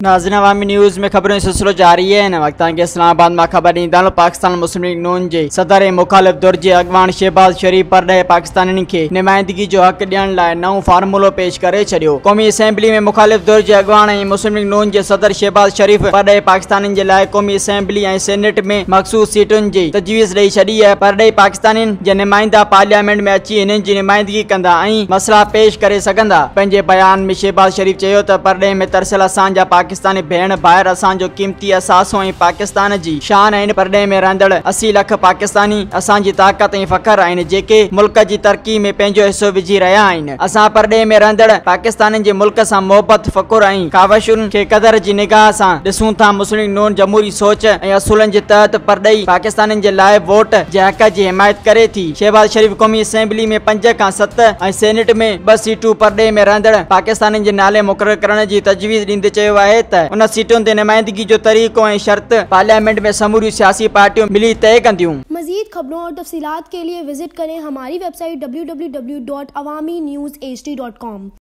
नाज़रीन अवामी न्यूज़ में खबरों सिलसिलो जारी है। वक्त इस्लामाबाद में खबर ॾींदा पाकिस्तान मुस्लिम लीग नून जे सदर मुखालिफ दुर जे अॻवान शहबाज शरीफ परॾेह पाकिस्तानियुनि खे नुमाइंदगी जो हक़ ॾियण लाइ नओं फार्मूलो पेश करे छॾियो। क़ौमी असेंबली में मुखालिफ दुर जे अॻवान ऐं मुस्लिम लीग नून जे सदर शहबाज शरीफ परॾेह पाकिस्तानियुनि जे लाइ क़ौमी असेंबली ऐं सेनेट में मखसूस सीटुनि जी तजवीज़ ॾेई छॾी है। परॾेह पाकिस्तानियुनि जे नुमाइंदा पार्लियामेंट में अची हिननि जी नुमाइंदगी कंदा ऐं मसला पेश करे सघंदा। पंहिंजे बयान में शहबाज शरीफ चयो त परॾेह में तरसियल असांजा पाकिस्तानी भेण भाइर असांजो कीमती असासो ऐं पाकिस्तान जी शान आहिनि। परॾेह में रहंदड़ 80 लख पाकिस्तानी असांजी ताक़त ऐं फ़ख्र आहिनि जेके मुल्क जी तरक्की में पंहिंजो हिस्सो विझी रहिया आहिनि। असां परॾेह में रहंदड़ पाकिस्तानियुनि जे मुल्क सां मोहबत फ़ख़ुर ऐं कावशुनि खे क़दर जी निगाह सां ॾिसूं था। मुस्लिम नून जमहूरी सोच ऐं असूलनि जे तहत परॾेही पाकिस्तानियुनि जे लाइ वोट जे हक़ जी हिमायत करे थी। शहबाज शरीफ क़ौमी असेंबली में 5 खां 7 ऐं सेनेट में 2 सीटूं परॾेह में रहंदड़ पाकिस्तानियुनि जे नाले मुक़ररु करण जी तजवीज़ ॾींदे चयो आहे त उन सीटुनि ते नुमाइंदगी जो तरीक़ो ऐं शर्त पार्लियामेंट में समूरी सियासी पार्टियों मिली तय कंदियूं। मज़ीद खबरों और तफसीलात के लिए विजिट करें हमारी वेबसाइट www.awamiNewsHD.com।